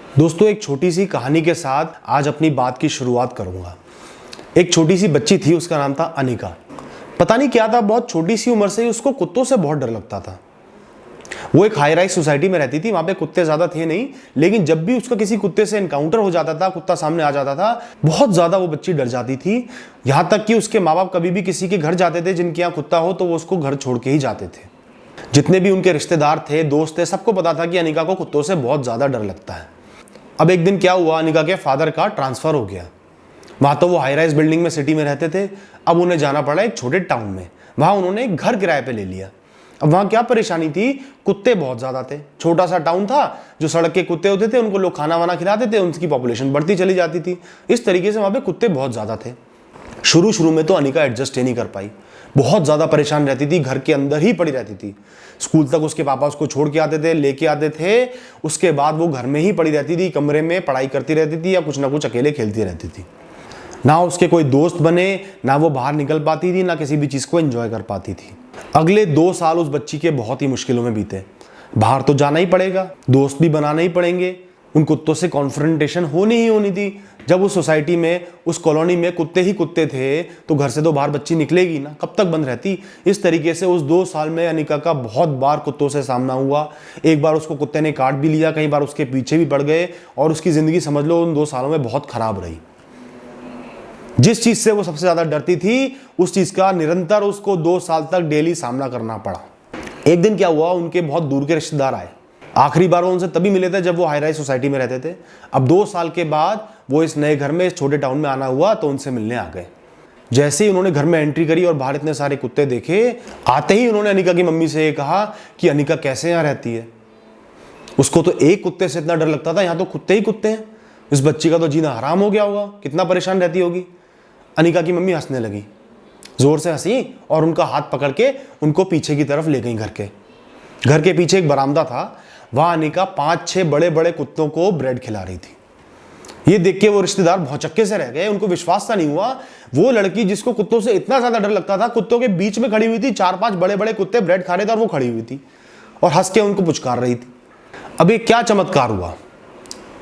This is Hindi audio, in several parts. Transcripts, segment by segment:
दोस्तों, एक छोटी सी कहानी के साथ आज अपनी बात की शुरुआत करूंगा। एक छोटी सी बच्ची थी, उसका नाम था अनिका। पता नहीं क्या था, बहुत छोटी सी उम्र से ही उसको कुत्तों से बहुत डर लगता था। वो एक हाई राइज सोसाइटी में रहती थी, वहां पे कुत्ते ज्यादा थे नहीं, लेकिन जब भी उसका किसी कुत्ते से एनकाउंटर हो जाता था, कुत्ता सामने आ जाता था, बहुत ज्यादा वो बच्ची डर जाती थी। यहां तक कि उसके माँ बाप कभी भी किसी के घर जाते थे जिनके यहाँ कुत्ता हो, तो वो उसको घर छोड़ के ही जाते थे। जितने भी उनके रिश्तेदार थे, दोस्त थे, सबको पता था कि अनिका को कुत्तों से बहुत ज्यादा डर लगता है। अब एक दिन क्या हुआ, अनिका के फादर का ट्रांसफर हो गया। वहां तो वो हाई राइज बिल्डिंग में सिटी में रहते थे, अब उन्हें जाना पड़ा एक छोटे टाउन में। वहां उन्होंने एक घर किराए पे ले लिया। अब वहां क्या परेशानी थी, कुत्ते बहुत ज्यादा थे। छोटा सा टाउन था, जो सड़क के कुत्ते होते थे उनको लोग खाना वाना खिलाते थे, उनकी पॉपुलेशन बढ़ती चली जाती थी। इस तरीके से वहां पे कुत्ते बहुत ज्यादा थे। शुरू शुरू में तो अनिका एडजस्ट ही नहीं कर पाई, बहुत ज्यादा परेशान रहती थी, घर के अंदर ही पड़ी रहती थी। स्कूल तक उसके पापा उसको छोड़ के आते थे, लेके आते थे, उसके बाद वो घर में ही पड़ी रहती थी, कमरे में पढ़ाई करती रहती थी या कुछ ना कुछ अकेले खेलती रहती थी। ना उसके कोई दोस्त बने, ना वो बाहर निकल पाती थी, ना किसी भी चीज को एंजॉय कर पाती थी। अगले 2 साल उस बच्ची के बहुत ही मुश्किलों में बीते। बाहर तो जाना ही पड़ेगा, दोस्त भी बनाने ही पड़ेंगे, उन कुत्तों से कॉन्फ्रंटेशन होनी ही होनी थी। जब उस सोसाइटी में, उस कॉलोनी में कुत्ते ही कुत्ते थे, तो घर से तो बाहर बच्ची निकलेगी ना, कब तक बंद रहती। इस तरीके से उस 2 साल में अनिका का बहुत बार कुत्तों से सामना हुआ। एक बार उसको कुत्ते ने काट भी लिया, कई बार उसके पीछे भी पड़ गए, और उसकी जिंदगी समझ लो उन 2 सालों में बहुत खराब रही। जिस चीज से वो सबसे ज्यादा डरती थी, उस चीज का निरंतर उसको 2 साल तक डेली सामना करना पड़ा। एक दिन क्या हुआ, उनके बहुत दूर के रिश्तेदार आए। आखिरी बार वो उनसे तभी मिले थे जब वो हाई राइज सोसाइटी में रहते थे। अब 2 साल के बाद वो इस नए घर में, इस छोटे टाउन में आना हुआ, तो उनसे मिलने आ गए। जैसे ही उन्होंने घर में एंट्री करी और बाहर इतने सारे कुत्ते देखे, आते ही उन्होंने अनिका की मम्मी से ये कहा कि अनिका कैसे यहाँ रहती है। उसको तो एक कुत्ते से इतना डर लगता था, यहाँ तो कुत्ते ही कुत्ते हैं, इस बच्ची का तो जीना हराम हो गया होगा, कितना परेशान रहती होगी। अनिका की मम्मी हंसने लगी, जोर से हंसी, और उनका हाथ पकड़ के उनको पीछे की तरफ ले गई। घर के पीछे एक बरामदा था, वहां अनिका 5-6 बड़े बड़े कुत्तों को ब्रेड खिला रही थी। ये देख के वो रिश्तेदार भौचक्के से रह गए, उनको विश्वास सा नहीं हुआ। वो लड़की जिसको कुत्तों से इतना ज्यादा डर लगता था, कुत्तों के बीच में खड़ी हुई थी, 4-5 बड़े बड़े कुत्ते ब्रेड खा रहे थे और वो खड़ी हुई थी और हंस के उनको पुचकार रही थी। अब ये क्या चमत्कार हुआ,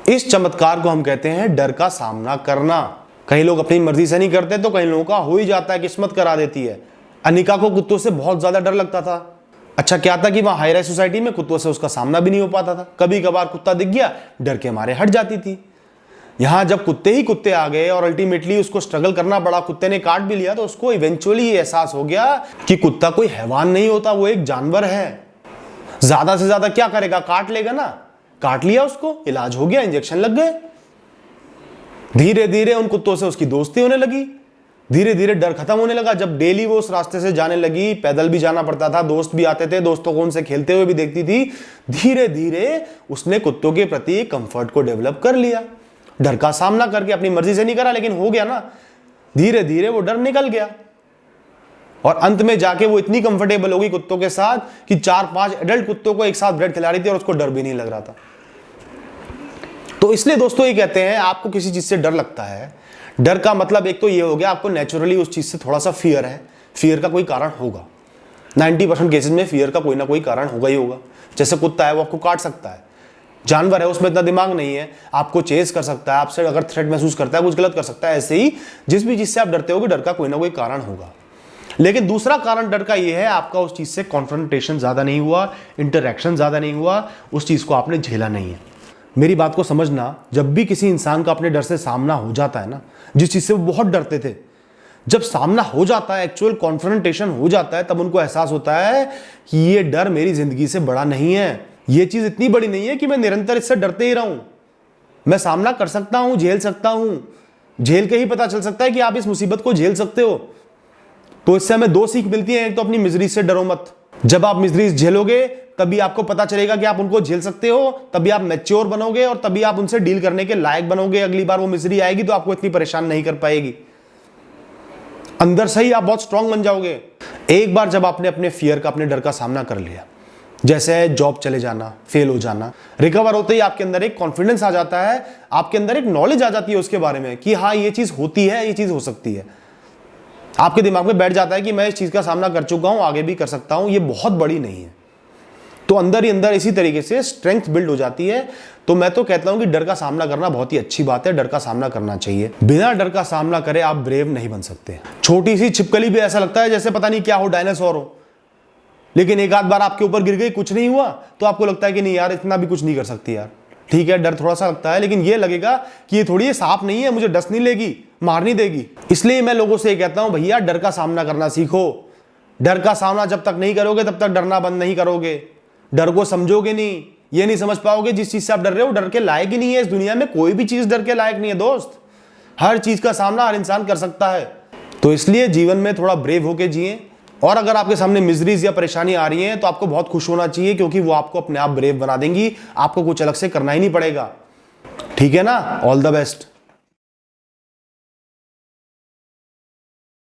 इस चमत्कार को हम कहते हैं डर का सामना करना। कई लोग अपनी मर्जी से नहीं करते, तो कई लोगों का हो ही जाता है, किस्मत करा देती है। अनिका को कुत्तों से बहुत ज्यादा डर लगता था। अच्छा क्या था कि वहां हाई राइज सोसाइटी में कुत्तों से उसका सामना भी नहीं हो पाता था। कभी कभार कुत्ता दिख गया, डर के मारे हट जाती थी। यहां जब कुत्ते ही कुत्ते आ गए और अल्टीमेटली उसको स्ट्रगल करना पड़ा, कुत्ते ने काट भी लिया, तो उसको इवेंचुअली ये एहसास हो गया कि कुत्ता कोई हैवान नहीं होता, वो एक जानवर है। ज्यादा से ज्यादा क्या करेगा, काट लेगा ना। काट लिया उसको, इलाज हो गया, इंजेक्शन लग गए। धीरे धीरे उन कुत्तों से उसकी दोस्ती होने लगी, धीरे धीरे डर खत्म होने लगा। जब डेली वो उस रास्ते से जाने लगी, पैदल भी जाना पड़ता था, दोस्त भी आते थे, दोस्तों को उनसे खेलते हुए भी देखती थी, धीरे धीरे उसने कुत्तों के प्रति कंफर्ट को डेवलप कर लिया। डर का सामना करके, अपनी मर्जी से नहीं करा, लेकिन हो गया ना। धीरे धीरे वो डर निकल गया और अंत में जाके वो इतनी कंफर्टेबल हो गई कुत्तों के साथ कि 4-5 एडल्ट कुत्तों को एक साथ ब्रेड खिला रही थी और उसको डर भी नहीं लग रहा था। तो इसलिए दोस्तों ये कहते हैं, आपको किसी चीज से डर लगता है, डर का मतलब एक तो ये हो गया आपको नेचुरली उस चीज से थोड़ा सा फियर है, फियर का कोई कारण होगा। 90% केसेस में फियर का कोई ना कोई कारण होगा ही होगा। जैसे कुत्ता है, वो आपको काट सकता है, जानवर है, उसमें इतना दिमाग नहीं है, आपको चेस कर सकता है, आपसे अगर थ्रेट महसूस करता है, कुछ गलत कर सकता है। ऐसे ही जिस भी चीज से आप डरते होगे, डर का कोई ना कोई कारण होगा। लेकिन दूसरा कारण डर का यह है, आपका उस चीज से कॉन्फ्रंटेशन ज्यादा नहीं हुआ, इंटरेक्शन ज्यादा नहीं हुआ, उस चीज को आपने झेला नहीं है। मेरी बात को समझना, जब भी किसी इंसान का अपने डर से सामना हो जाता है ना, जिस चीज से वो बहुत डरते थे, जब सामना हो जाता है, एक्चुअल कॉन्फ्रंटेशन हो जाता है, तब उनको एहसास होता है कि ये डर मेरी जिंदगी से बड़ा नहीं है, ये चीज इतनी बड़ी नहीं है कि मैं निरंतर इससे डरते ही रहूं। मैं सामना कर सकता हूं, झेल सकता हूं। झेल के ही पता चल सकता है कि आप इस मुसीबत को झेल सकते हो। तो इससे हमें 2 सीख मिलती है। एक तो अपनी मिजरी से डरो मत। जब आप मिजरी झेलोगे, तभी आपको पता चलेगा कि आप उनको झेल सकते हो, तभी आप मैच्योर बनोगे और तभी आप उनसे डील करने के लायक बनोगे। अगली बार वो मिजरी आएगी तो आपको इतनी परेशान नहीं कर पाएगी, अंदर से ही आप बहुत स्ट्रांग बन जाओगे। एक बार जब आपने अपने फियर का, अपने डर का सामना कर लिया, जैसे जॉब चले जाना, फेल हो जाना, रिकवर होते ही आपके अंदर एक कॉन्फिडेंस आ जाता है, आपके अंदर एक नॉलेज आ जाती है उसके बारे में कि हाँ ये चीज होती है, ये चीज हो सकती है। आपके दिमाग में बैठ जाता है कि मैं इस चीज का सामना कर चुका हूं, आगे भी कर सकता हूं, ये बहुत बड़ी नहीं है। तो अंदर ही अंदर इसी तरीके से स्ट्रेंथ बिल्ड हो जाती है। तो मैं तो कहता हूं कि डर का सामना करना बहुत ही अच्छी बात है, डर का सामना करना चाहिए। बिना डर का सामना करे आप ब्रेव नहीं बन सकते। छोटी सी छिपकली भी ऐसा लगता है जैसे पता नहीं क्या हो, डायनासोर हो, लेकिन एक आध बार आपके ऊपर गिर गई, कुछ नहीं हुआ, तो आपको लगता है कि नहीं यार इतना भी कुछ नहीं कर सकती यार। ठीक है, डर थोड़ा सा लगता है, लेकिन ये लगेगा कि ये थोड़ी सांप नहीं है, मुझे डस नहीं लेगी, मार नहीं देगी। इसलिए मैं लोगों से ये कहता हूं, भैया डर का सामना करना सीखो। डर का सामना जब तक नहीं करोगे तब तक डरना बंद नहीं करोगे। डर को समझोगे नहीं, ये नहीं समझ पाओगे जिस चीज से आप डर रहे हो डर के लायक ही नहीं है। इस दुनिया में कोई भी चीज डर के लायक नहीं है दोस्त। हर चीज का सामना हर इंसान कर सकता है। तो इसलिए जीवन में थोड़ा ब्रेव होके जिए। और अगर आपके सामने मिजरीज या परेशानी आ रही है तो आपको बहुत खुश होना चाहिए, क्योंकि वो आपको अपने आप ब्रेव बना देंगी। आपको कुछ अलग से करना ही नहीं पड़ेगा। ठीक है ना? All the best.